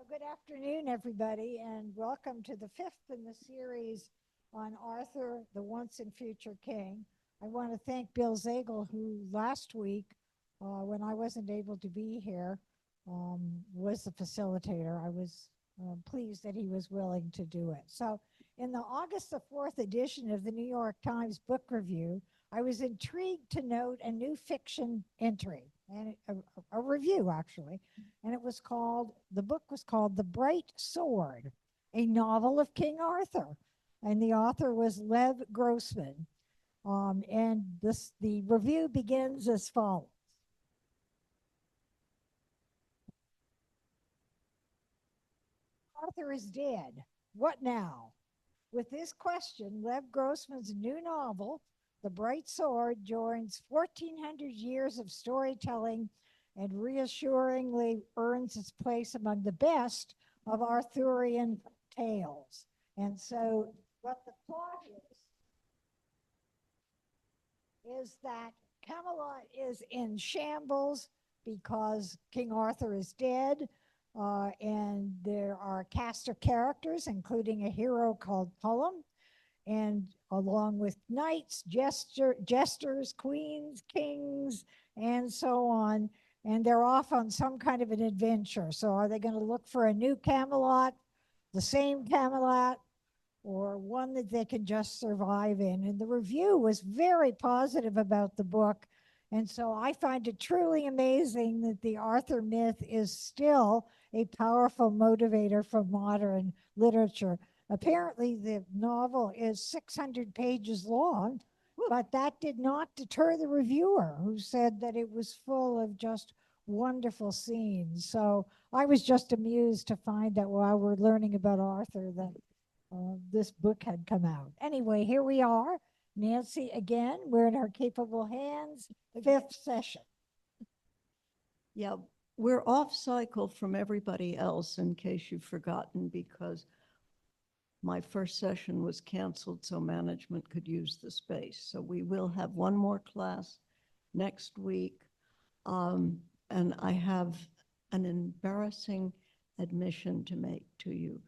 Good afternoon, everybody, and welcome to the fifth in the series on Arthur, the once and future king. I want to thank Bill Zagel, who last week, when I wasn't able to be here, was the facilitator. I was pleased that he was willing to do it. So, in the August the 4th edition of the New York Times Book Review, I was intrigued to note a new fiction entry and a review, actually. And the book was called The Bright Sword, a novel of King Arthur. And the author was Lev Grossman. The review begins as follows. Arthur is dead. What now? With this question, Lev Grossman's new novel, The Bright Sword, joins 1,400 years of storytelling and reassuringly earns its place among the best of Arthurian tales. And so, what the plot is that Camelot is in shambles because King Arthur is dead. And there are a cast of characters, including a hero called Pullum, and along with knights, jesters, queens, kings, and so on. And they're off on some kind of an adventure. So are they going to look for a new Camelot, the same Camelot, or one that they can just survive in? And the review was very positive about the book. And so I find it truly amazing that the Arthur myth is still a powerful motivator for modern literature. Apparently, the novel is 600 pages long, but that did not deter the reviewer, who said that it was full of just wonderful scenes. So I was just amused to find that while we're learning about Arthur, that this book had come out. Anyway, here we are. Nancy, again, we're in her capable hands. Fifth session. Yeah, we're off cycle from everybody else, in case you've forgotten, because my first session was canceled so management could use the space. So we will have one more class next week. And I have an embarrassing admission to make to you.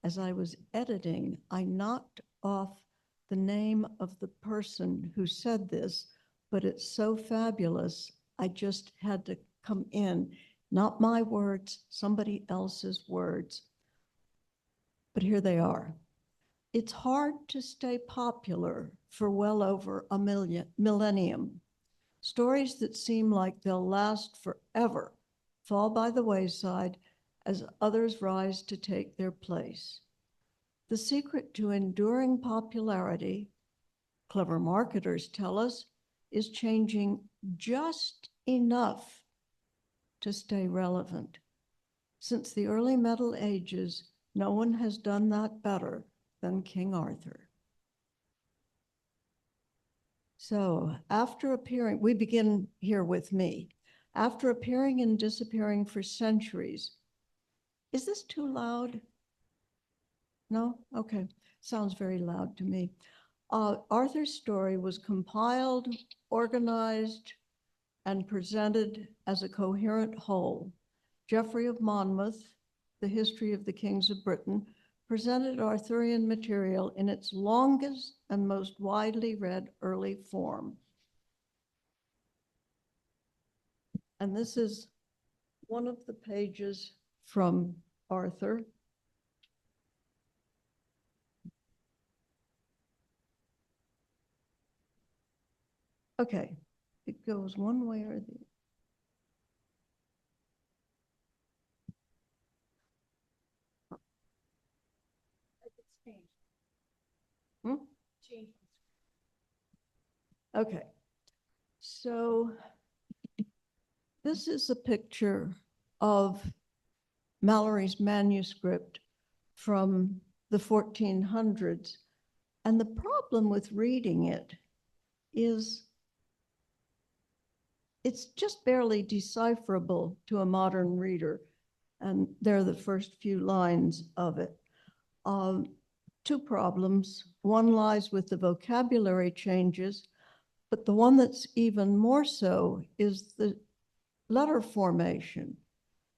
As I was editing, I knocked off the name of the person who said this, but it's so fabulous, I just had to come in. Not my words, somebody else's words. But here they are. It's hard to stay popular for well over a millennium. Stories that seem like they'll last forever fall by the wayside as others rise to take their place. The secret to enduring popularity, clever marketers tell us, is changing just enough to stay relevant. Since the early Middle Ages, no one has done that better than King Arthur. So after appearing, we begin here with me. After appearing and disappearing for centuries, is this too loud? No? Okay, sounds very loud to me. Arthur's story was compiled, organized, and presented as a coherent whole. Geoffrey of Monmouth, The History of the Kings of Britain, presented Arthurian material in its longest and most widely read early form. And this is one of the pages from Arthur. Okay, it goes one way or the other. Okay, so this is a picture of Mallory's manuscript from the 1400s. And the problem with reading it is it's just barely decipherable to a modern reader. And they're the first few lines of it. Two problems. One lies with the vocabulary changes, but the one that's even more so is the letter formation.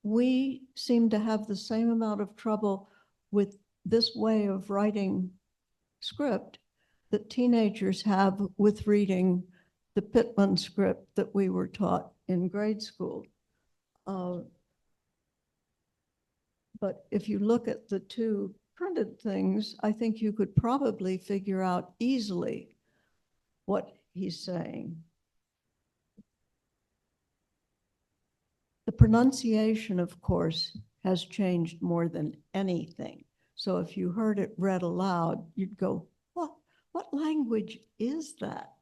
we seem to have the same amount of trouble with this way of writing script that teenagers have with reading the Pittman script that we were taught in grade school. But if you look at the two printed things, I think you could probably figure out easily what he's saying. The pronunciation, of course, has changed more than anything. So if you heard it read aloud, you'd go, what language is that?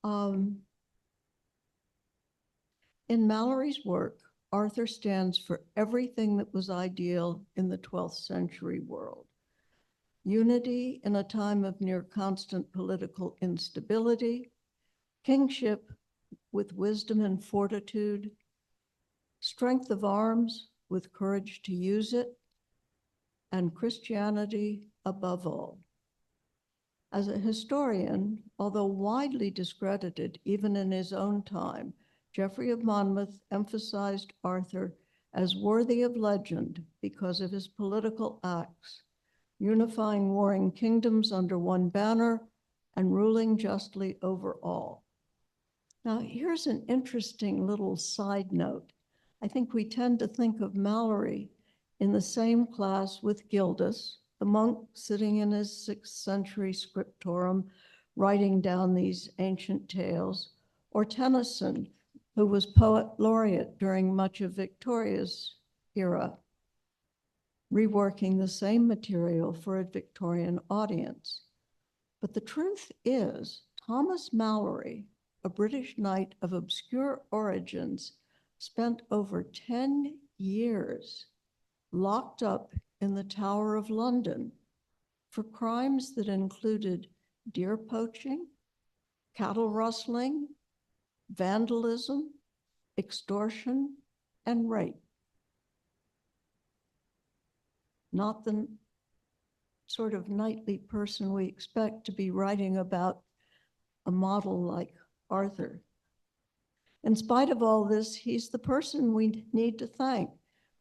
In Mallory's work, Arthur stands for everything that was ideal in the 12th century world. Unity in a time of near constant political instability, kingship with wisdom and fortitude, strength of arms with courage to use it, and Christianity above all. As a historian, although widely discredited even in his own time, Geoffrey of Monmouth emphasized Arthur as worthy of legend because of his political acts, unifying warring kingdoms under one banner and ruling justly over all. Now, here's an interesting little side note. I think we tend to think of Mallory in the same class with Gildas, the monk sitting in his 6th century scriptorum, writing down these ancient tales, or Tennyson, who was poet laureate during much of Victoria's era, reworking the same material for a Victorian audience. But the truth is, Thomas Mallory, a British knight of obscure origins, spent over 10 years locked up in the Tower of London for crimes that included deer poaching, cattle rustling, vandalism, extortion, and rape. Not the sort of knightly person we expect to be writing about a model like Arthur. In spite of all this, he's the person we need to thank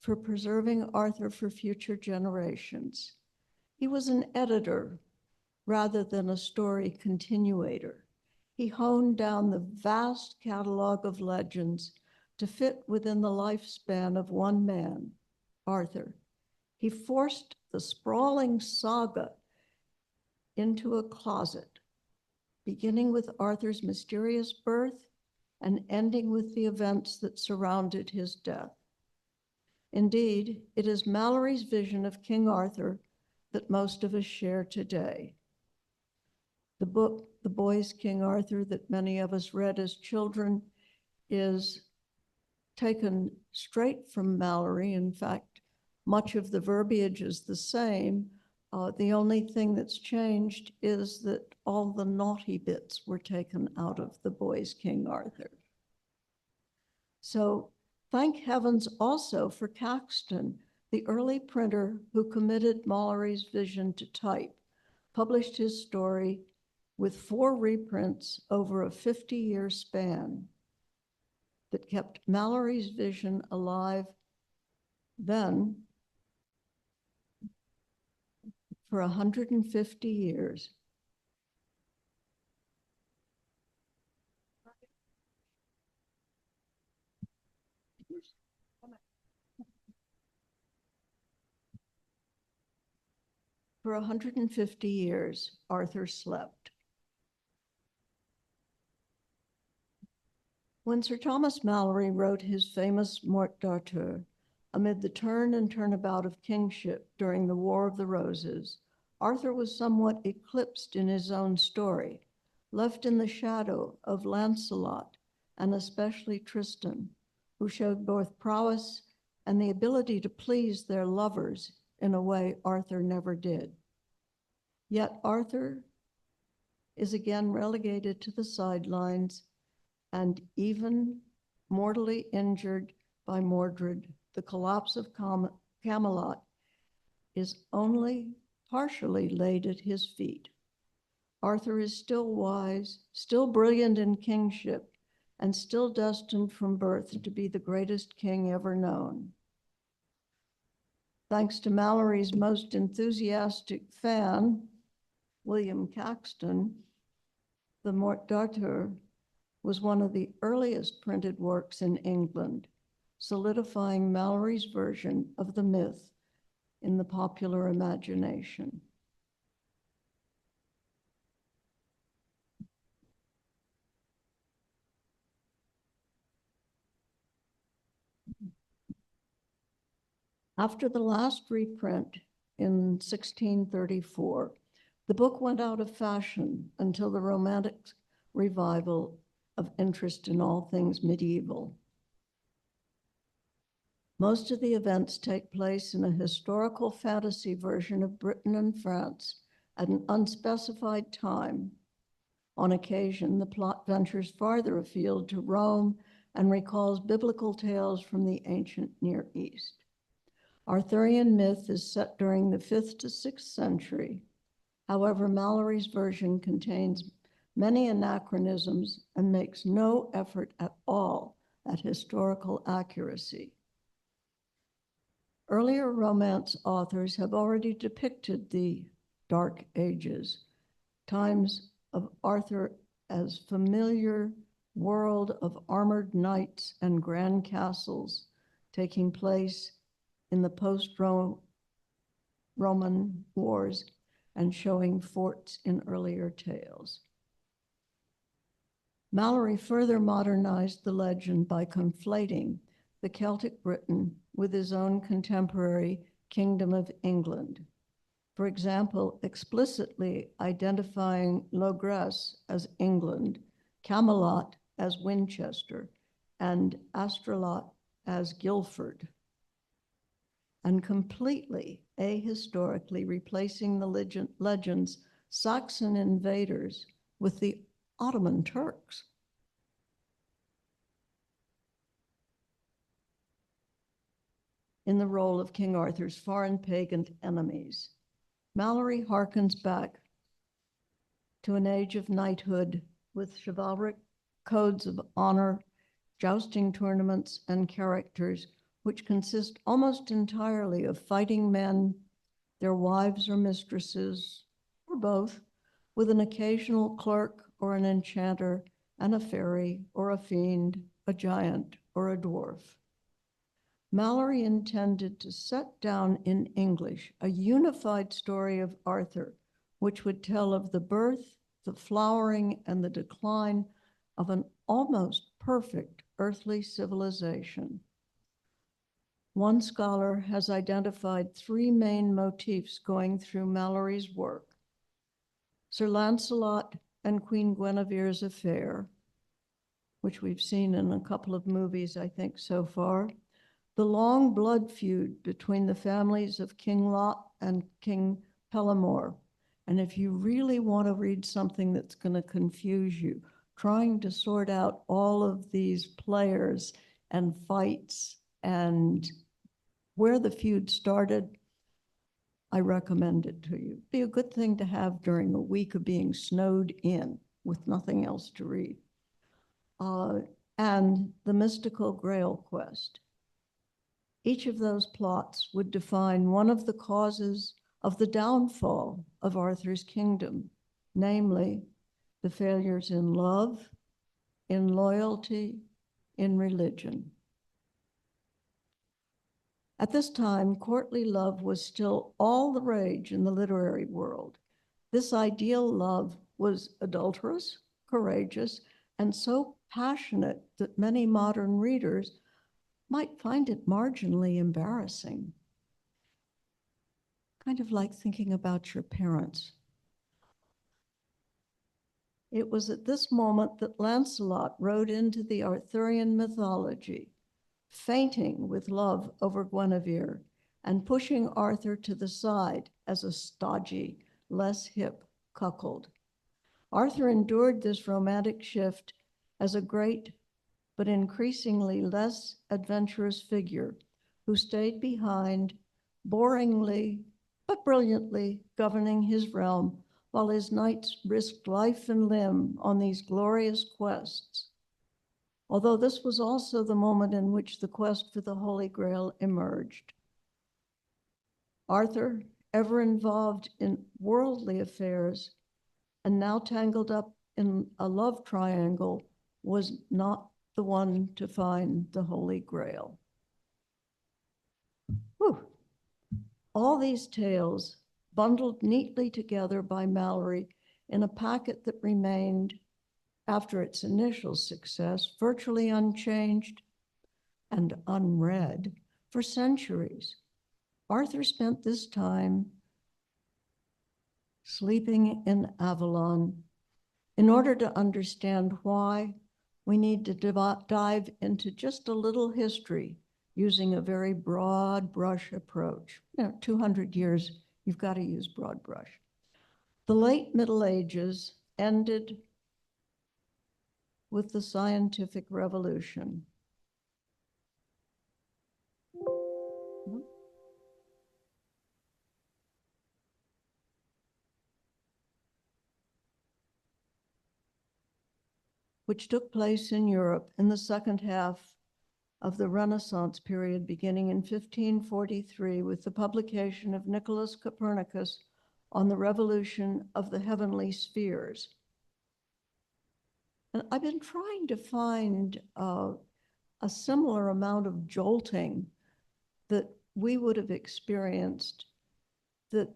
for preserving Arthur for future generations. He was an editor rather than a story continuator. He honed down the vast catalog of legends to fit within the lifespan of one man, Arthur. He forced the sprawling saga into a closet, beginning with Arthur's mysterious birth and ending with the events that surrounded his death. Indeed, it is Mallory's vision of King Arthur that most of us share today. The book, The Boy's King Arthur, that many of us read as children, is taken straight from Mallory. In fact, much of the verbiage is the same. The only thing that's changed is that all the naughty bits were taken out of The Boy's King Arthur. So thank heavens also for Caxton, the early printer who committed Mallory's vision to type, published his story with 4 reprints over a 50-year span that kept Mallory's vision alive then for 150 years. For 150 years, Arthur slept. When Sir Thomas Malory wrote his famous Morte d'Arthur, amid the turn and turnabout of kingship during the War of the Roses, Arthur was somewhat eclipsed in his own story, left in the shadow of Lancelot and especially Tristan, who showed both prowess and the ability to please their lovers in a way Arthur never did. Yet Arthur is again relegated to the sidelines and even mortally injured by Mordred. The collapse of Camelot is only partially laid at his feet. Arthur is still wise, still brilliant in kingship, and still destined from birth to be the greatest king ever known. Thanks to Mallory's most enthusiastic fan, William Caxton, the Morte d'Arthur was one of the earliest printed works in England, solidifying Mallory's version of the myth in the popular imagination. After the last reprint in 1634, the book went out of fashion until the Romantic revival of interest in all things medieval. Most of the events take place in a historical fantasy version of Britain and France at an unspecified time. On occasion, the plot ventures farther afield to Rome and recalls biblical tales from the ancient Near East. Arthurian myth is set during the 5th to 6th century. However, Mallory's version contains many anachronisms and makes no effort at all at historical accuracy. Earlier Romance authors have already depicted the Dark Ages, times of Arthur as familiar world of armored knights and grand castles taking place in the post-Roman wars and showing forts in earlier tales. Mallory further modernized the legend by conflating the Celtic Britain with his own contemporary Kingdom of England. For example, explicitly identifying Logres as England, Camelot as Winchester, and Astrolot as Guildford, and completely ahistorically replacing the legend's Saxon invaders with the Ottoman Turks. In the role of King Arthur's foreign pagan enemies, Mallory harkens back to an age of knighthood with chivalric codes of honor, jousting tournaments, and characters which consist almost entirely of fighting men, their wives or mistresses, or both, with an occasional clerk or an enchanter, and a fairy or a fiend, a giant or a dwarf. Mallory intended to set down in English a unified story of Arthur, which would tell of the birth, the flowering, and the decline of an almost perfect earthly civilization. One scholar has identified 3 main motifs going through Mallory's work: Sir Lancelot and Queen Guinevere's affair, which we've seen in a couple of movies, I think, so far, the long blood feud between the families of King Lot and King Pellamore. And if you really want to read something that's going to confuse you, trying to sort out all of these players and fights and where the feud started, I recommend it to you. Be a good thing to have during a week of being snowed in with nothing else to read. And the mystical Grail quest. Each of those plots would define one of the causes of the downfall of Arthur's kingdom, namely the failures in love, in loyalty, in religion. At this time, courtly love was still all the rage in the literary world. This ideal love was adulterous, courageous, and so passionate that many modern readers might find it marginally embarrassing. Kind of like thinking about your parents. It was at this moment that Lancelot rode into the Arthurian mythology, fainting with love over Guinevere and pushing Arthur to the side as a stodgy, less hip cuckold. Arthur endured this romantic shift as a great but increasingly less adventurous figure who stayed behind, boringly but brilliantly governing his realm while his knights risked life and limb on these glorious quests. Although this was also the moment in which the quest for the Holy Grail emerged. Arthur, ever involved in worldly affairs and now tangled up in a love triangle, was not the one to find the Holy Grail. Whew. All these tales, bundled neatly together by Mallory in a packet that remained, after its initial success, virtually unchanged and unread for centuries. Arthur spent this time sleeping in Avalon. In order to understand why, we need to dive into just a little history using a very broad brush approach. 200 years, you've got to use broad brush. The late Middle Ages ended with the scientific revolution. Which took place in Europe in the second half of the Renaissance period, beginning in 1543 with the publication of Nicholas Copernicus on the revolution of the heavenly spheres. And I've been trying to find a similar amount of jolting that we would have experienced that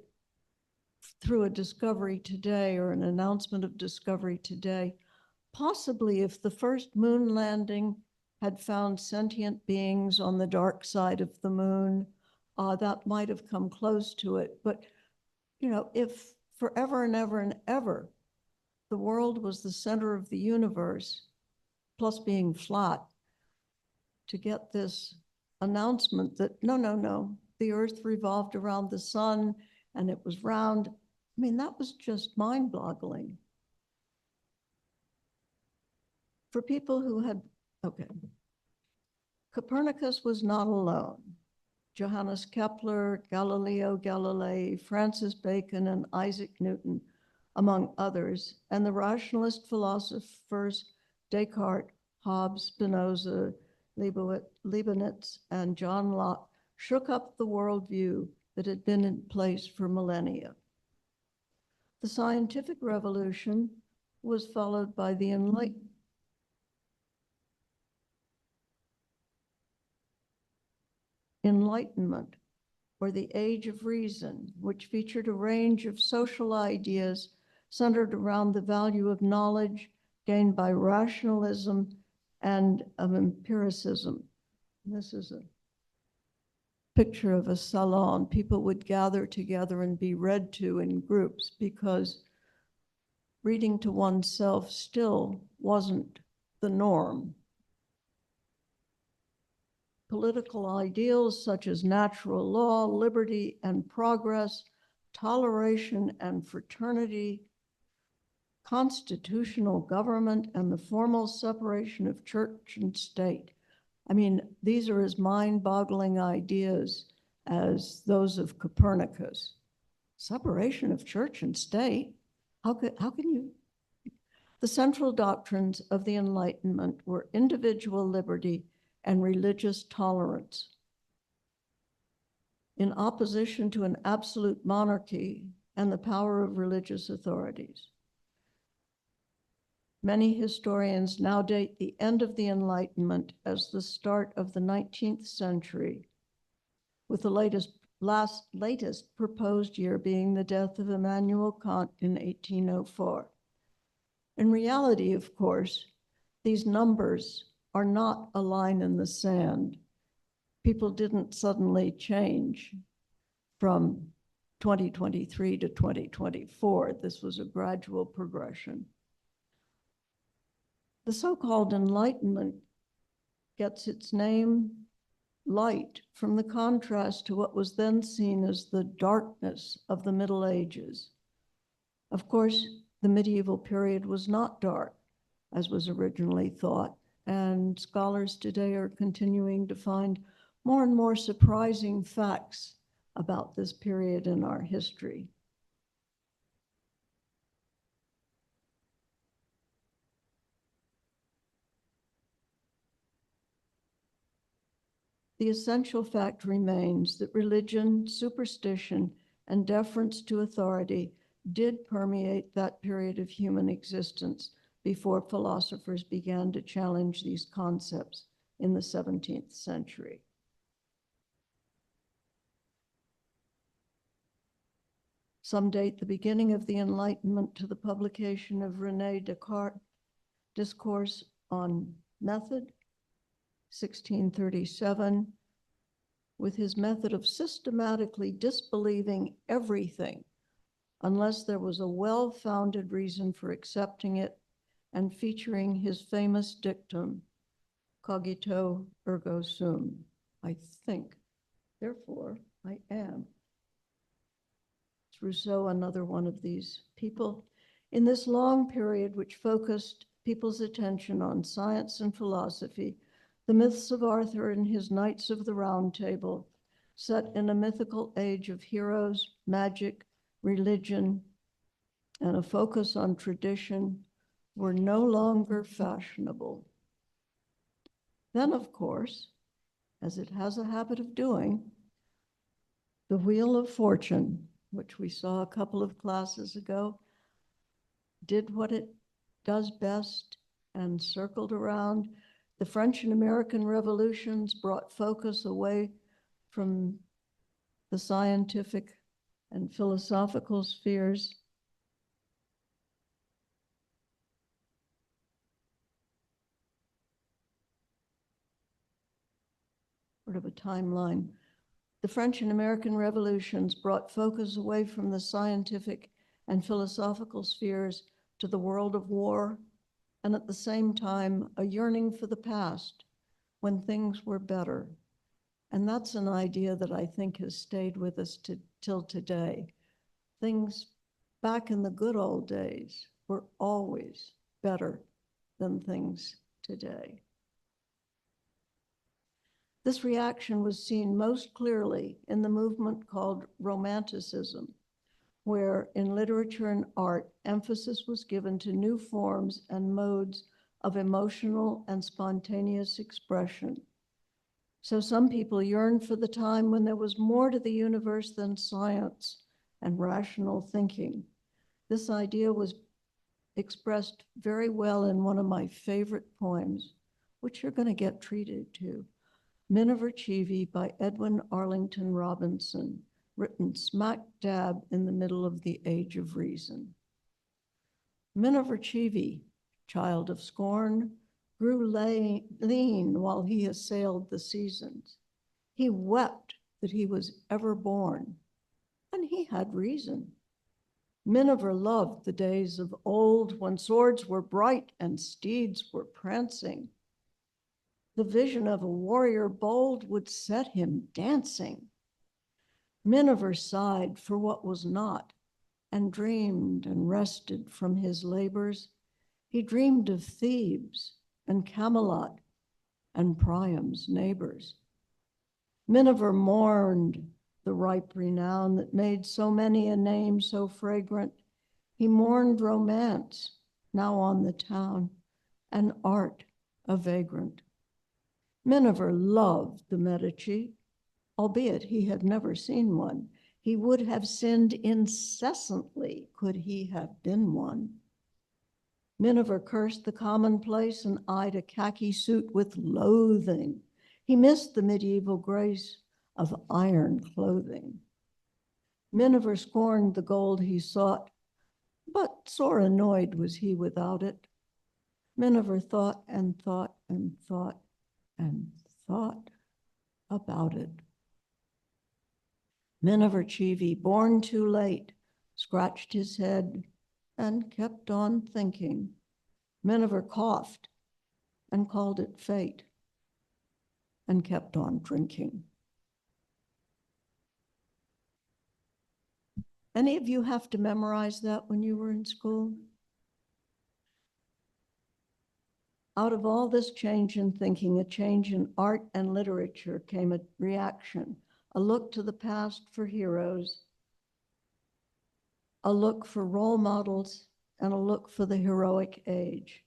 through a discovery today or an announcement of discovery today, possibly if the first moon landing had found sentient beings on the dark side of the moon, that might have come close to it. But, if forever and ever and ever the world was the center of the universe, plus being flat, to get this announcement that no, the earth revolved around the sun and it was round, that was just mind-boggling. For people who had, Copernicus was not alone. Johannes Kepler, Galileo Galilei, Francis Bacon, and Isaac Newton, among others, and the rationalist philosophers Descartes, Hobbes, Spinoza, Leibniz, and John Locke shook up the worldview that had been in place for millennia. The scientific revolution was followed by the Enlightenment, or the Age of Reason, which featured a range of social ideas centered around the value of knowledge gained by rationalism and of empiricism. This is a picture of a salon. People would gather together and be read to in groups because reading to oneself still wasn't the norm. Political ideals such as natural law, liberty and progress, toleration and fraternity, constitutional government, and the formal separation of church and state. These are as mind-boggling ideas as those of Copernicus. Separation of church and state? How can you? The central doctrines of the Enlightenment were individual liberty and religious tolerance. In opposition to an absolute monarchy and the power of religious authorities. Many historians now date the end of the Enlightenment as the start of the 19th century, with the latest proposed year being the death of Immanuel Kant in 1804. In reality, of course, these numbers are not a line in the sand. People didn't suddenly change from 2023 to 2024. This was a gradual progression. The so-called Enlightenment gets its name, light, from the contrast to what was then seen as the darkness of the Middle Ages. Of course, the medieval period was not dark, as was originally thought, and scholars today are continuing to find more and more surprising facts about this period in our history. the essential fact remains that religion, superstition, and deference to authority did permeate that period of human existence before philosophers began to challenge these concepts in the 17th century. Some date the beginning of the Enlightenment to the publication of René Descartes' Discourse on Method, 1637, with his method of systematically disbelieving everything unless there was a well-founded reason for accepting it, and featuring his famous dictum, cogito ergo sum, I think, therefore I am. Rousseau, another one of these people. In this long period, which focused people's attention on science and philosophy, the myths of Arthur and his Knights of the Round Table, set in a mythical age of heroes, magic, religion, and a focus on tradition, were no longer fashionable. Then, of course, as it has a habit of doing, the Wheel of Fortune, which we saw a couple of classes ago, did what it does best and circled around. The French and American revolutions brought focus away from the scientific and philosophical spheres. Sort of a timeline. The French and American revolutions brought focus away from the scientific and philosophical spheres to the world of war, and at the same time, a yearning for the past when things were better. And that's an idea that I think has stayed with us till today. Things back in the good old days were always better than things today. This reaction was seen most clearly in the movement called Romanticism, where in literature and art, emphasis was given to new forms and modes of emotional and spontaneous expression. So some people yearned for the time when there was more to the universe than science and rational thinking. This idea was expressed very well in one of my favorite poems, which you're going to get treated to. Miniver Cheevy by Edwin Arlington Robinson, written smack dab in the middle of the Age of Reason. Miniver Cheevy, child of scorn, grew lean while he assailed the seasons. He wept that he was ever born, and he had reason. Miniver loved the days of old when swords were bright and steeds were prancing. The vision of a warrior bold would set him dancing. Miniver sighed for what was not, and dreamed and rested from his labors. He dreamed of Thebes and Camelot and Priam's neighbors. Miniver mourned the ripe renown that made so many a name so fragrant. He mourned romance, now on the town, and art a vagrant. Miniver loved the Medici, albeit he had never seen one. He would have sinned incessantly could he have been one. Miniver cursed the commonplace and eyed a khaki suit with loathing. He missed the medieval grace of iron clothing. Miniver scorned the gold he sought, but sore annoyed was he without it. Miniver thought and thought and thought and thought about it. Miniver Cheevy, born too late, scratched his head and kept on thinking. Miniver coughed and called it fate and kept on drinking. Any of you have to memorize that when you were in school? Out of all this change in thinking, a change in art and literature came a reaction, a look to the past for heroes, a look for role models, and a look for the heroic age.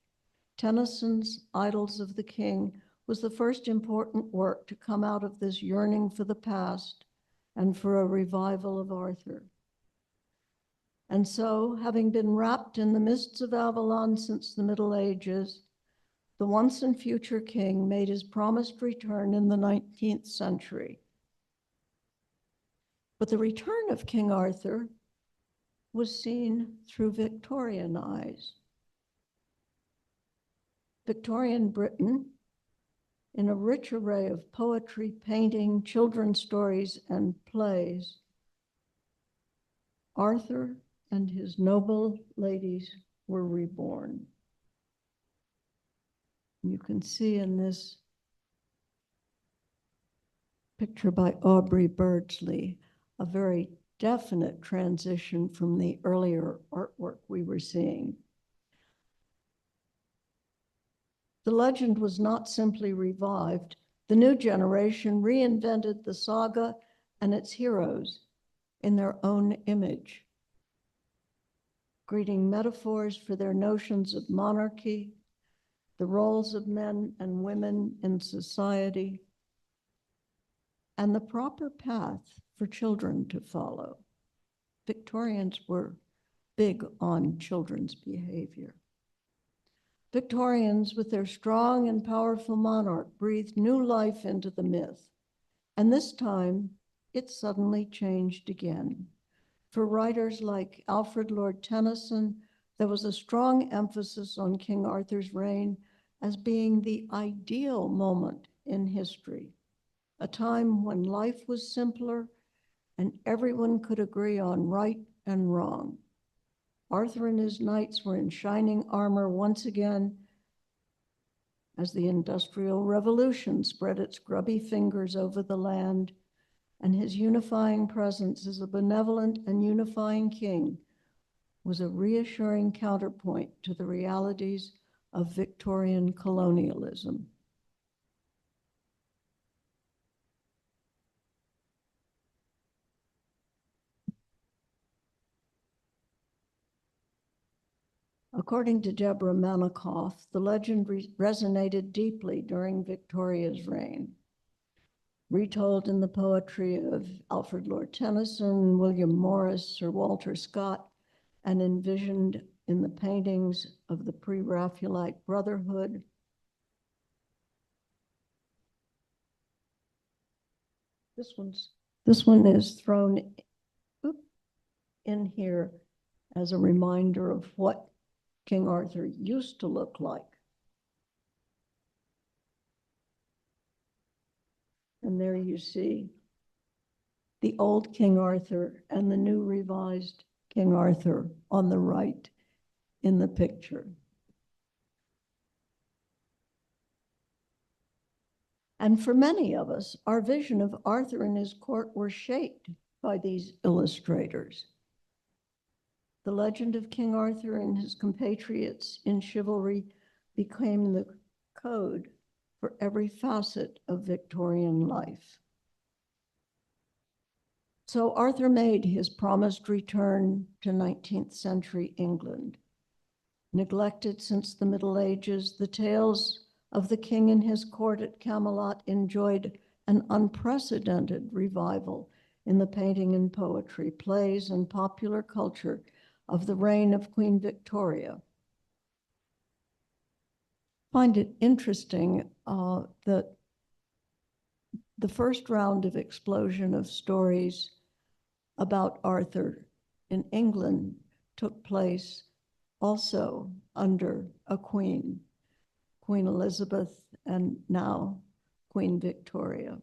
Tennyson's Idylls of the King was the first important work to come out of this yearning for the past and for a revival of Arthur. And so, having been wrapped in the mists of Avalon since the Middle Ages, the once and future king made his promised return in the 19th century. But the return of King Arthur was seen through Victorian eyes. Victorian Britain, in a rich array of poetry, painting, children's stories, and plays, Arthur and his noble ladies were reborn. You can see in this picture by Aubrey Birdsley a very definite transition from the earlier artwork we were seeing. The legend was not simply revived. The new generation reinvented the saga and its heroes in their own image, creating metaphors for their notions of monarchy, the roles of men and women in society, and the proper path for children to follow. Victorians were big on children's behavior. Victorians, with their strong and powerful monarch, breathed new life into the myth. And this time, it suddenly changed again. For writers like Alfred Lord Tennyson, there was a strong emphasis on King Arthur's reign as being the ideal moment in history, a time when life was simpler and everyone could agree on right and wrong. Arthur and his knights were in shining armor once again as the Industrial Revolution spread its grubby fingers over the land, and his unifying presence as a benevolent and unifying king was a reassuring counterpoint to the realities of Victorian colonialism. According to Deborah Manikoff, the legend resonated deeply during Victoria's reign. Retold in the poetry of Alfred Lord Tennyson, William Morris, Sir Walter Scott, and envisioned in the paintings of the pre-Raphaelite Brotherhood. This one is thrown in here as a reminder of what King Arthur used to look like. And there you see the old King Arthur and the new revised King Arthur on the right in the picture. And for many of us, our vision of Arthur and his court were shaped by these illustrators. The legend of King Arthur and his compatriots in chivalry became the code for every facet of Victorian life. So Arthur made his promised return to 19th century England. Neglected since the Middle Ages, the tales of the king and his court at Camelot enjoyed an unprecedented revival in the painting and poetry, plays, and popular culture of the reign of Queen Victoria. I find it interesting that the first round of explosion of stories about Arthur in England took place also under a queen, Queen Elizabeth, and now Queen Victoria.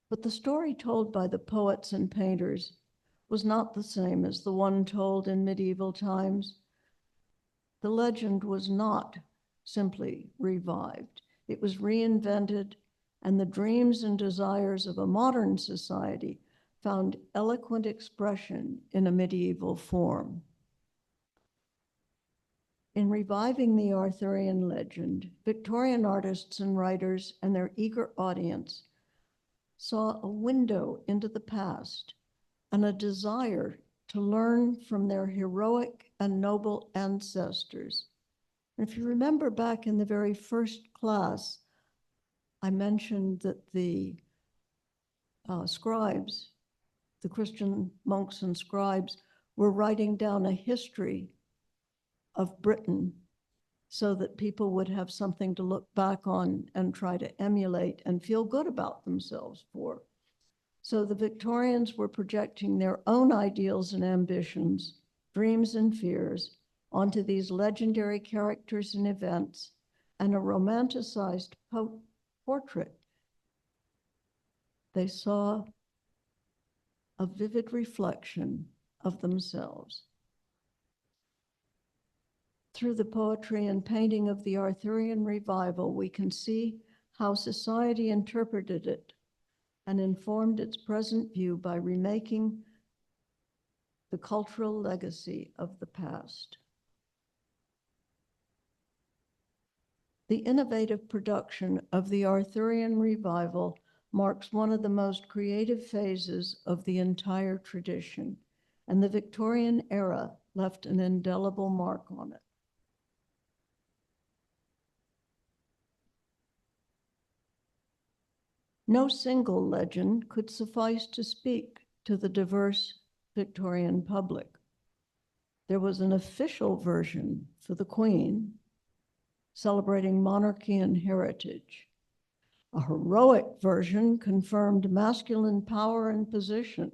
But the story told by the poets and painters was not the same as the one told in medieval times. The legend was not simply revived. It was reinvented, and the dreams and desires of a modern society found eloquent expression in a medieval form. In reviving the Arthurian legend, Victorian artists and writers and their eager audience saw a window into the past and a desire to learn from their heroic and noble ancestors. And if you remember back in the very first class, I mentioned that the scribes, the Christian monks and scribes, were writing down a history of Britain so that people would have something to look back on and try to emulate and feel good about themselves for. So the Victorians were projecting their own ideals and ambitions, dreams and fears onto these legendary characters and events, and a romanticized portrait. They saw a vivid reflection of themselves. Through the poetry and painting of the Arthurian revival, we can see how society interpreted it and informed its present view by remaking the cultural legacy of the past. The innovative production of the Arthurian revival marks one of the most creative phases of the entire tradition, and the Victorian era left an indelible mark on it. No single legend could suffice to speak to the diverse Victorian public. There was an official version for the Queen, celebrating monarchy and heritage. A heroic version confirmed masculine power and position,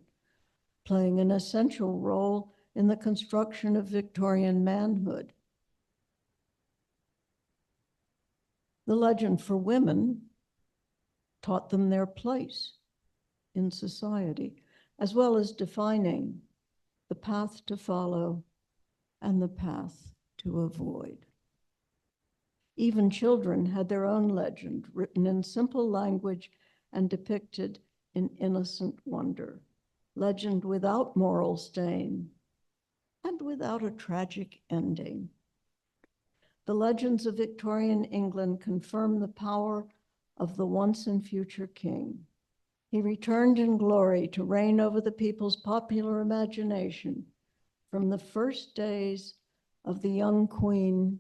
playing an essential role in the construction of Victorian manhood. The legend for women taught them their place in society, as well as defining the path to follow and the path to avoid. Even children had their own legend, written in simple language and depicted in innocent wonder. Legend without moral stain and without a tragic ending. The legends of Victorian England confirm the power of the once and future king. He returned in glory to reign over the people's popular imagination from the first days of the young queen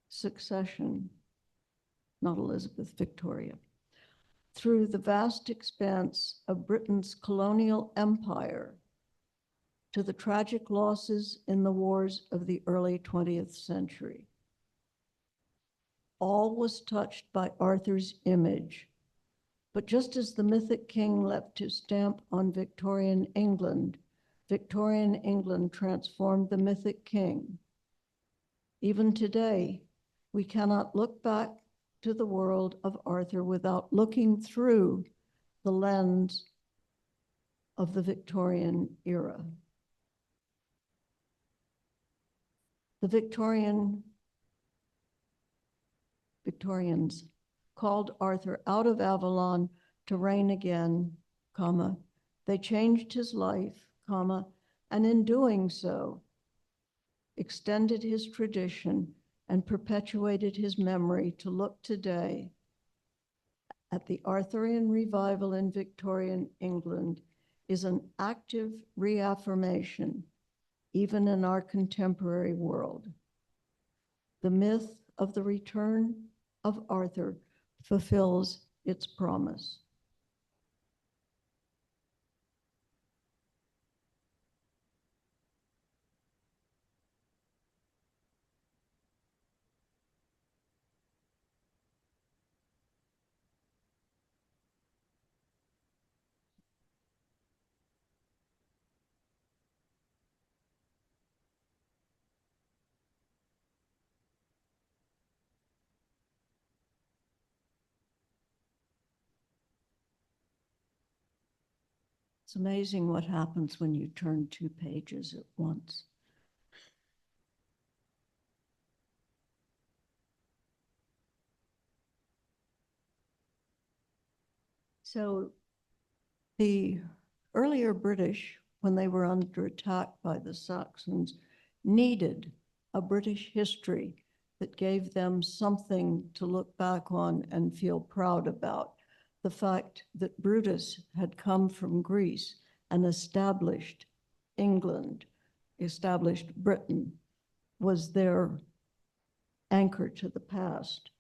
succession, not Elizabeth, Victoria, through the vast expanse of Britain's colonial empire to the tragic losses in the wars of the early 20th century. All was touched by Arthur's image, but just as the mythic king left his stamp on Victorian England transformed the mythic king. Even today, we cannot look back to the world of Arthur without looking through the lens of the Victorian era. The Victorians called Arthur out of Avalon to reign again, comma, they changed his life, comma, and in doing so, extended his tradition and perpetuated his memory to look today at the Arthurian revival in Victorian England is an active reaffirmation, even in our contemporary world. The myth of the return of Arthur fulfills its promise. It's amazing what happens when you turn 2 pages at once. So the earlier British, when they were under attack by the Saxons, needed a British history that gave them something to look back on and feel proud about. The fact that Brutus had come from Greece and established England, established Britain, was their anchor to the past.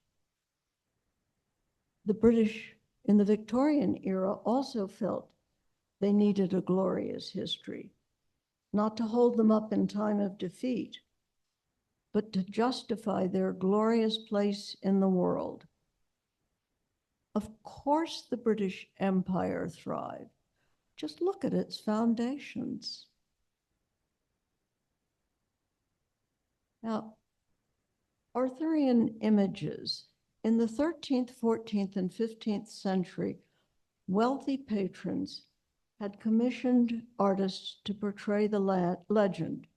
The British in the Victorian era also felt they needed a glorious history, not to hold them up in time of defeat, but to justify their glorious place in the world. Of course, the British Empire thrived. Just look at its foundations. Now, Arthurian images. In the 13th, 14th, and 15th century, wealthy patrons had commissioned artists to portray the legend.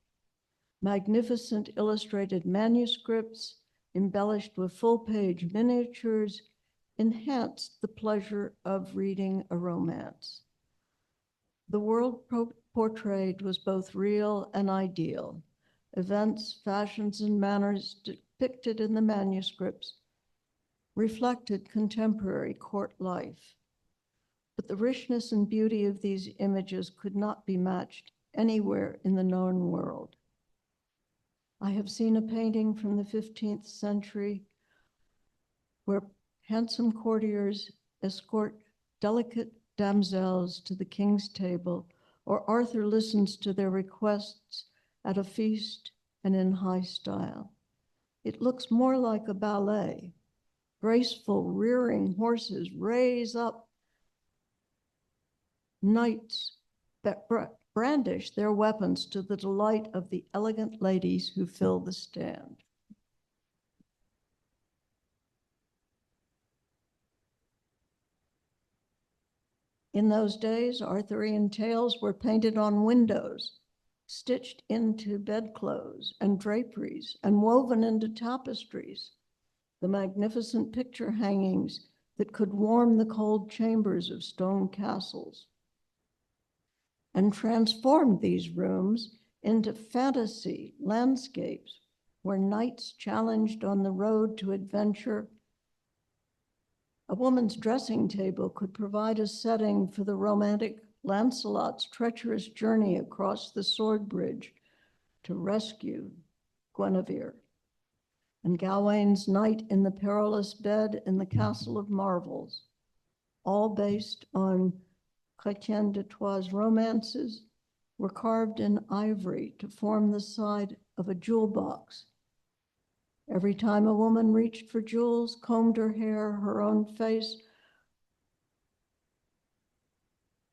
Magnificent illustrated manuscripts, embellished with full-page miniatures, enhanced the pleasure of reading a romance. The world portrayed was both real and ideal. Events, fashions, and manners depicted in the manuscripts reflected contemporary court life. But the richness and beauty of these images could not be matched anywhere in the known world. I have seen a painting from the 15th century where handsome courtiers escort delicate damsels to the king's table, or Arthur listens to their requests at a feast and in high style. It looks more like a ballet. Graceful, rearing horses raise up. Knights brandish their weapons to the delight of the elegant ladies who fill the stand. In those days, Arthurian tales were painted on windows, stitched into bedclothes and draperies, and woven into tapestries. The magnificent picture hangings that could warm the cold chambers of stone castles, and transformed these rooms into fantasy landscapes where knights challenged on the road to adventure. A woman's dressing table could provide a setting for the romantic Lancelot's treacherous journey across the sword bridge to rescue Guinevere, and Gawain's night in the perilous bed in the Castle of Marvels, all based on Chrétien de Troyes' romances, were carved in ivory to form the side of a jewel box. Every time a woman reached for jewels, combed her hair, her own face,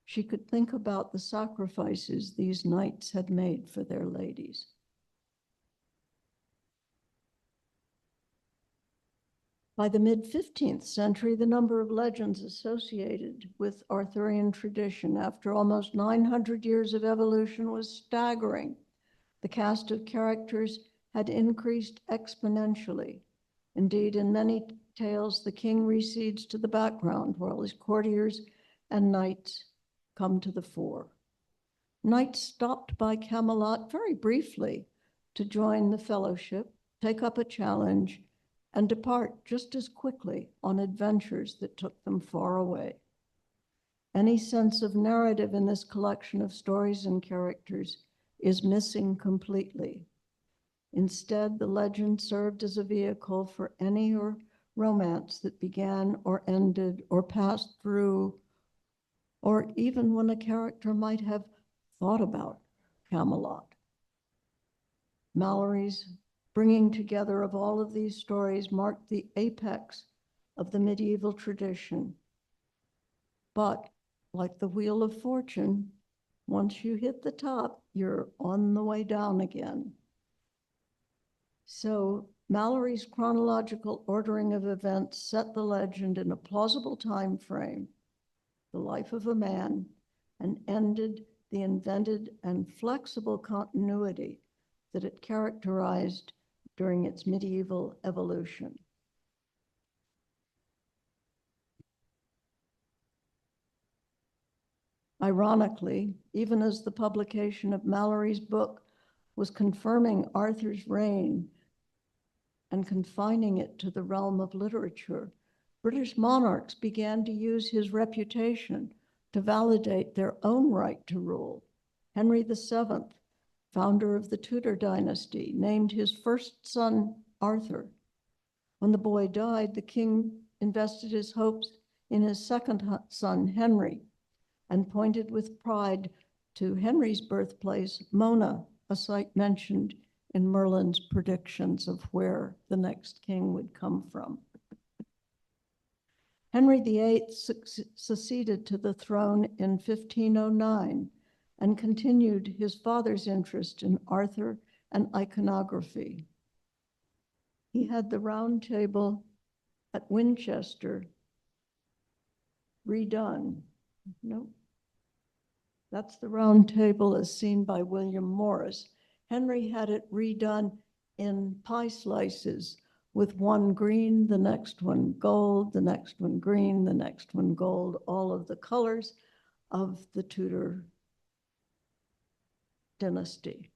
she could think about the sacrifices these knights had made for their ladies. By the mid-15th century, the number of legends associated with Arthurian tradition after almost 900 years of evolution was staggering. The cast of characters had increased exponentially. Indeed, in many tales, the king recedes to the background while his courtiers and knights come to the fore. Knights stopped by Camelot very briefly to join the fellowship, take up a challenge, and depart just as quickly on adventures that took them far away. Any sense of narrative in this collection of stories and characters is missing completely. Instead, the legend served as a vehicle for any or romance that began or ended or passed through, or even when a character might have thought about Camelot. Mallory's bringing together of all of these stories marked the apex of the medieval tradition. But like the Wheel of Fortune, once you hit the top, you're on the way down again. So Mallory's chronological ordering of events set the legend in a plausible time frame, the life of a man, and ended the invented and flexible continuity that it characterized during its medieval evolution. Ironically, even as the publication of Mallory's book was confirming Arthur's reign and confining it to the realm of literature, British monarchs began to use his reputation to validate their own right to rule. Henry VII, founder of the Tudor dynasty, named his first son Arthur. When the boy died, the king invested his hopes in his second son, Henry, and pointed with pride to Henry's birthplace, Mona, a site mentioned in Merlin's predictions of where the next king would come from. Henry VIII succeeded to the throne in 1509 and continued his father's interest in Arthur and iconography. He had the Round Table at Winchester redone. Nope. That's the Round Table as seen by William Morris. Henry had it redone in pie slices with one green, the next one gold, the next one green, the next one gold, all of the colors of the Tudor dynasty.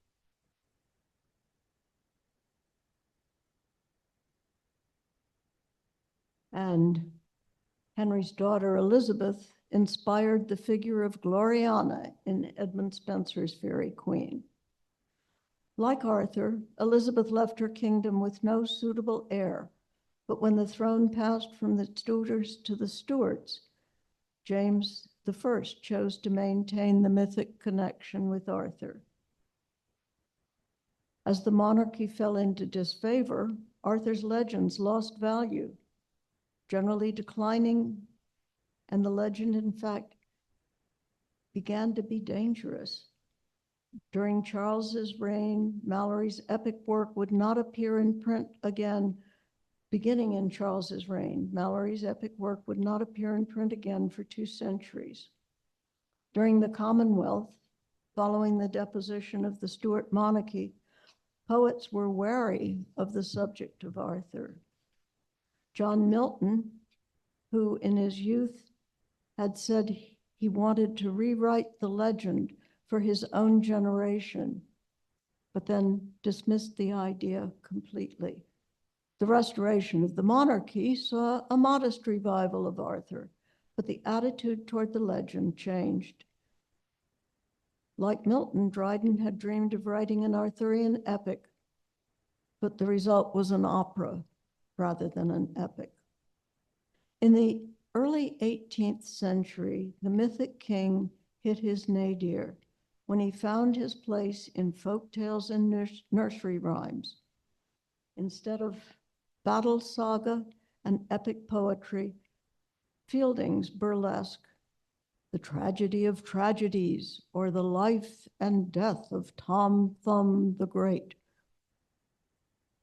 And Henry's daughter Elizabeth inspired the figure of Gloriana in Edmund Spenser's Faerie Queene. Like Arthur, Elizabeth left her kingdom with no suitable heir, but when the throne passed from the Tudors to the Stuarts, James I chose to maintain the mythic connection with Arthur. As the monarchy fell into disfavor, Arthur's legends lost value, generally declining, and the legend, in fact, began to be dangerous. During Charles's reign, Malory's epic work would not appear in print again. Beginning in Charles's reign, Malory's epic work would not appear in print again for 2 centuries. During the Commonwealth, following the deposition of the Stuart monarchy, poets were wary of the subject of Arthur. John Milton, who in his youth had said he wanted to rewrite the legend for his own generation, but then dismissed the idea completely. The restoration of the monarchy saw a modest revival of Arthur, but the attitude toward the legend changed. Like Milton, Dryden had dreamed of writing an Arthurian epic, but the result was an opera rather than an epic. In the early 18th century, the mythic king hit his nadir when he found his place in folk tales and nursery rhymes. Instead of battle saga and epic poetry, Fielding's burlesque, The Tragedy of Tragedies, or The Life and Death of Tom Thumb the Great.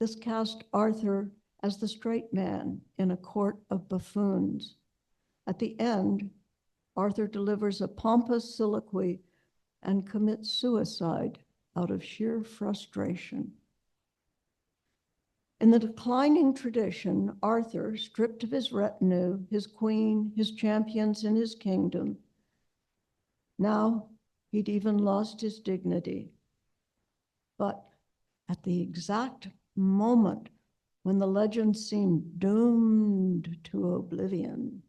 This cast Arthur as the straight man in a court of buffoons. At the end, Arthur delivers a pompous soliloquy and commits suicide out of sheer frustration. In the declining tradition, Arthur, stripped of his retinue, his queen, his champions, and his kingdom, now he'd even lost his dignity. But at the exact moment when the legend seemed doomed to oblivion,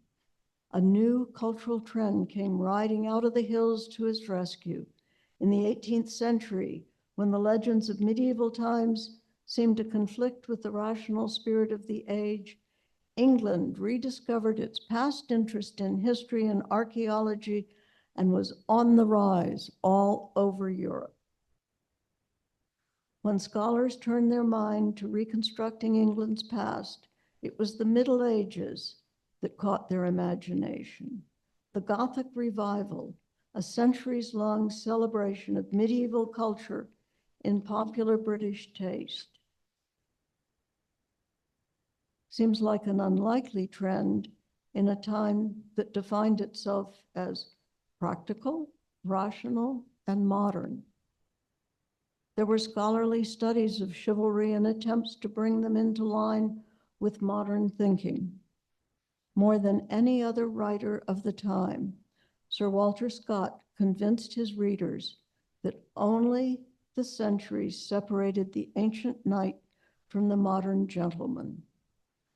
a new cultural trend came riding out of the hills to his rescue. In the 18th century, when the legends of medieval times seemed to conflict with the rational spirit of the age, England rediscovered its past interest in history and archaeology and was on the rise all over Europe. When scholars turned their mind to reconstructing England's past, it was the Middle Ages that caught their imagination. The Gothic Revival, a centuries-long celebration of medieval culture in popular British taste. Seems like an unlikely trend in a time that defined itself as practical, rational, and modern. There were scholarly studies of chivalry and attempts to bring them into line with modern thinking. More than any other writer of the time, Sir Walter Scott convinced his readers that only the centuries separated the ancient knight from the modern gentleman.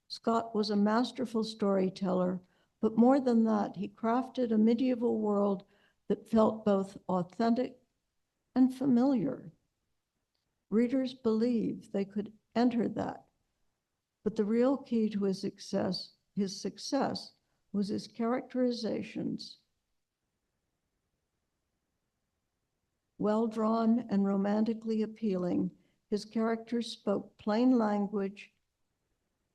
Scott was a masterful storyteller, But more than that, he crafted a medieval world that felt both authentic and familiar. Readers believed they could enter that. But the real key to his success was his characterizations. Well-drawn and romantically appealing, his characters spoke plain language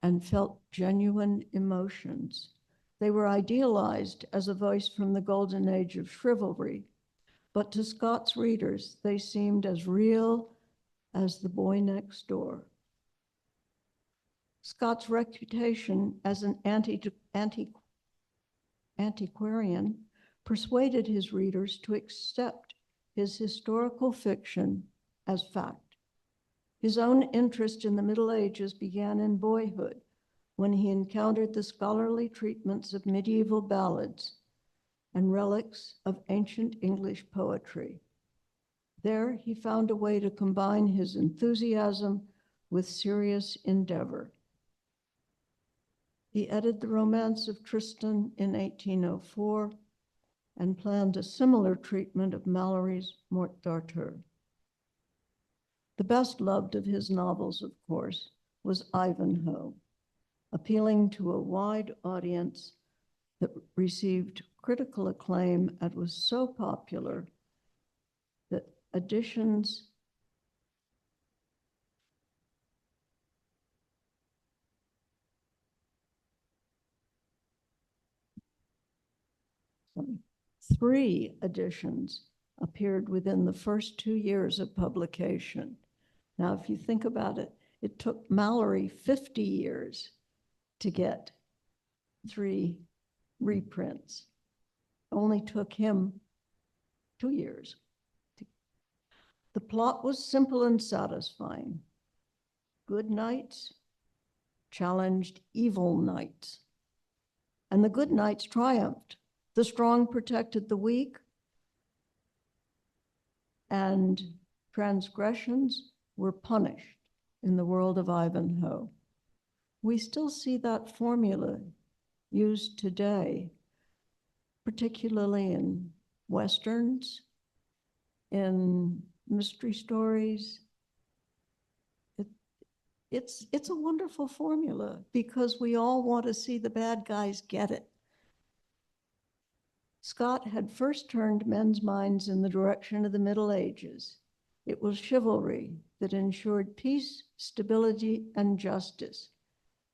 and felt genuine emotions. They were idealized as a voice from the golden age of chivalry, but to Scott's readers, they seemed as real as the boy next door. Scott's reputation as an antiquarian persuaded his readers to accept his historical fiction as fact. His own interest in the Middle Ages began in boyhood when he encountered the scholarly treatments of medieval ballads and relics of ancient English poetry. There, he found a way to combine his enthusiasm with serious endeavor. He edited the Romance of Tristan in 1804 and planned a similar treatment of Malory's Morte d'Arthur. The best loved of his novels, of course, was Ivanhoe, appealing to a wide audience that received critical acclaim and was so popular that editions three editions appeared within the first 2 years of publication. Now, if you think about it, it took Malory 50 years to get 3 reprints. Only took him 2 years. The plot was simple and satisfying. Good knights challenged evil knights, and the good knights triumphed. The strong protected the weak, and transgressions were punished in the world of Ivanhoe. We still see that formula used today, particularly in Westerns, in mystery stories. It's a wonderful formula because we all want to see the bad guys get it. Scott had first turned men's minds in the direction of the Middle Ages. It was chivalry that ensured peace, stability, and justice,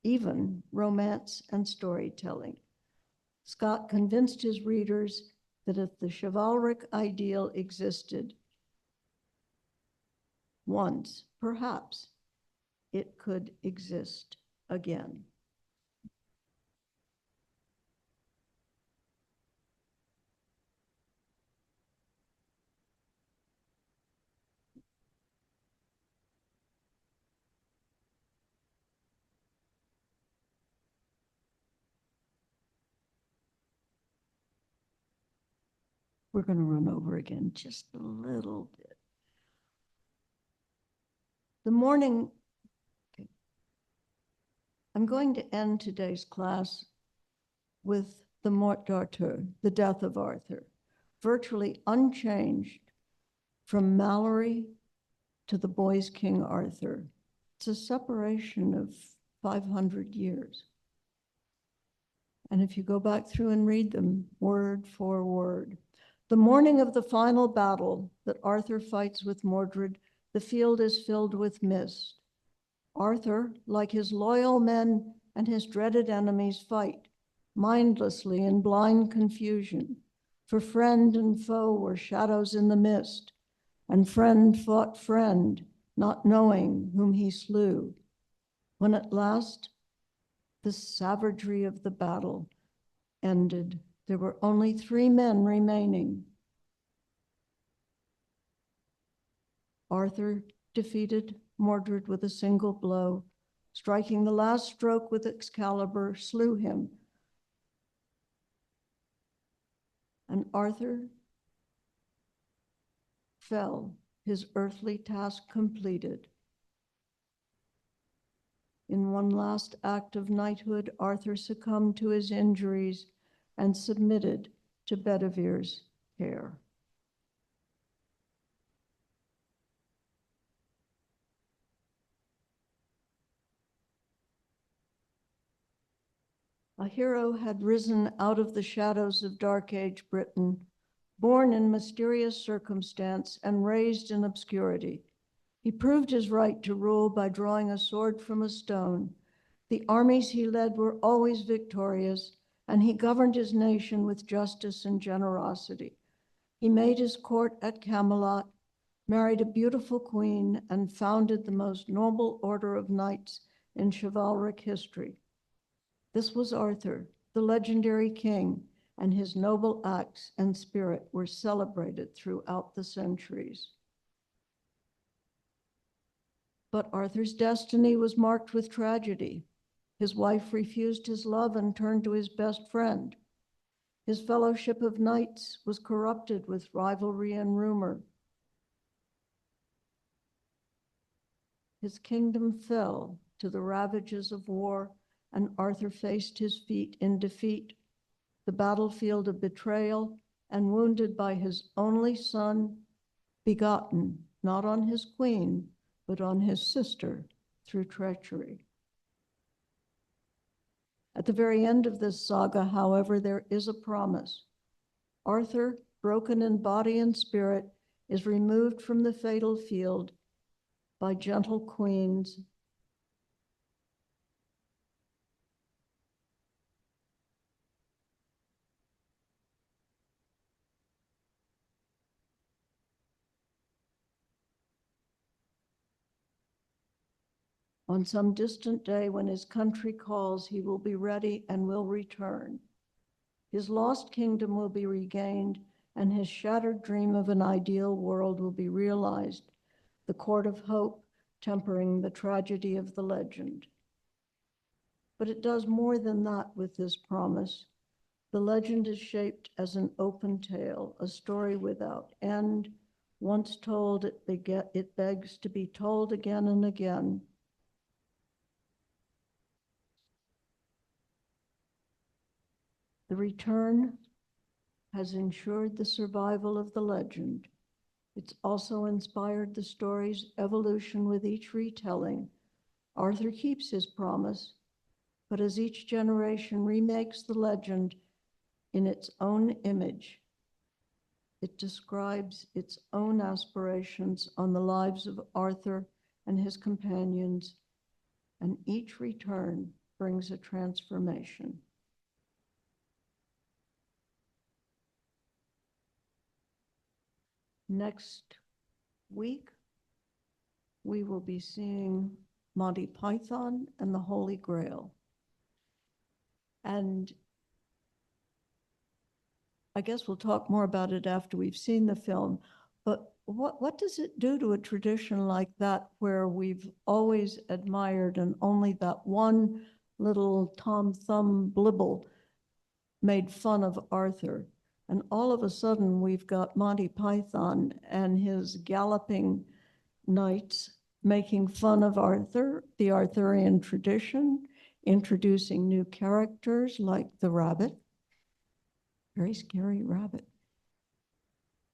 even romance and storytelling. Scott convinced his readers that if the chivalric ideal existed once, perhaps it could exist again. We're going to run over again just a little bit. The morning, okay. I'm going to end today's class with the Morte d'Arthur, the death of Arthur, virtually unchanged from Malory to the boy's King Arthur. It's a separation of 500 years. And if you go back through and read them word for word, the morning of the final battle that Arthur fights with Mordred, the field is filled with mist. Arthur, like his loyal men and his dreaded enemies, fight mindlessly in blind confusion. For friend and foe were shadows in the mist, and friend fought friend, not knowing whom he slew. When at last the savagery of the battle ended, there were only 3 men remaining. Arthur defeated Mordred with a single blow, striking the last stroke with Excalibur, slew him. And Arthur fell, his earthly task completed. In one last act of knighthood, Arthur succumbed to his injuries and submitted to Bedivere's care. A hero had risen out of the shadows of Dark Age Britain, born in mysterious circumstance and raised in obscurity. He proved his right to rule by drawing a sword from a stone. The armies he led were always victorious, and he governed his nation with justice and generosity. He made his court at Camelot, married a beautiful queen, and founded the most noble order of knights in chivalric history. This was Arthur, the legendary king, and his noble acts and spirit were celebrated throughout the centuries. But Arthur's destiny was marked with tragedy. His wife refused his love and turned to his best friend. His fellowship of knights was corrupted with rivalry and rumor. His kingdom fell to the ravages of war, and Arthur faced his feet in defeat, the battlefield of betrayal, and wounded by his only son, begotten not on his queen, but on his sister through treachery. At the very end of this saga, however, there is a promise. Arthur, broken in body and spirit, is removed from the fatal field by gentle queens on some distant day when his country calls, he will be ready and will return. His lost kingdom will be regained, and his shattered dream of an ideal world will be realized, the court of hope tempering the tragedy of the legend. But it does more than that with this promise. The legend is shaped as an open tale, a story without end. Once told, it begs to be told again and again. The return has ensured the survival of the legend. It's also inspired the story's evolution with each retelling. Arthur keeps his promise, but as each generation remakes the legend in its own image, it describes its own aspirations on the lives of Arthur and his companions, and each return brings a transformation. Next week, we will be seeing Monty Python and the Holy Grail. And I guess we'll talk more about it after we've seen the film. But what does it do to a tradition like that where we've always admired and only that one little Tom Thumb blibble made fun of Arthur? And all of a sudden, we've got Monty Python and his galloping knights making fun of Arthur, the Arthurian tradition, introducing new characters like the rabbit, very scary rabbit.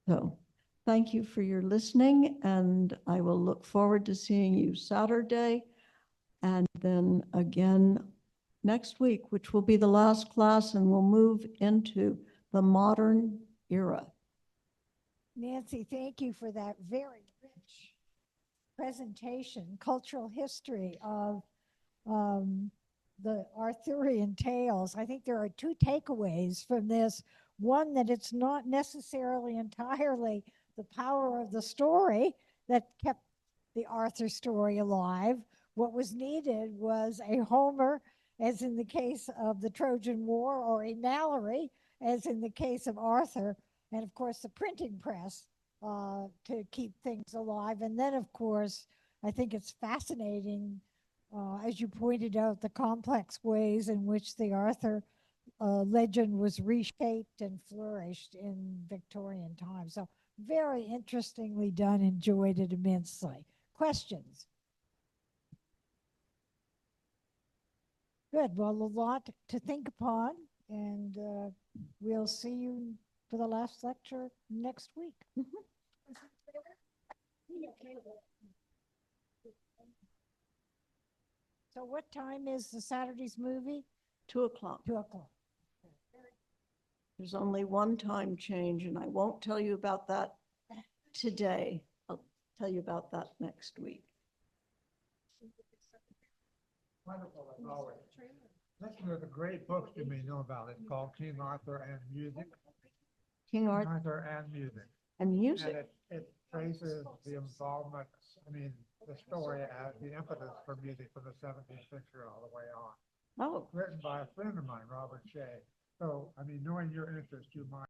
So thank you for your listening, and I will look forward to seeing you Saturday and then again next week, which will be the last class, and we'll move into the modern era. Nancy, thank you for that very rich presentation, cultural history of the Arthurian tales. I think there are two takeaways from this. One, that it's not necessarily entirely the power of the story that kept the Arthur story alive. What was needed was a Homer, as in the case of the Trojan War, or a Mallory, as in the case of Arthur, and of course the printing press to keep things alive. And then, of course, I think it's fascinating, as you pointed out, the complex ways in which the Arthur legend was reshaped and flourished in Victorian times. So very interestingly done, enjoyed it immensely. Questions? Good, well, a lot to think upon, and we'll see you for the last lecture next week. So what time is the Saturday's movie? 2 o'clock. 2 o'clock. There's only one time change, and I won't tell you about that today. I'll tell you about that next week. Wonderful as always. Listen, there's a great book you may know about. It's called King Arthur and Music. King King Arthur Arthur and Music. and And music. it traces the involvement, the story as the impetus for music from the 17th century all the way on. Oh, Written by a friend of mine, Robert Shea. So, knowing your interest, you might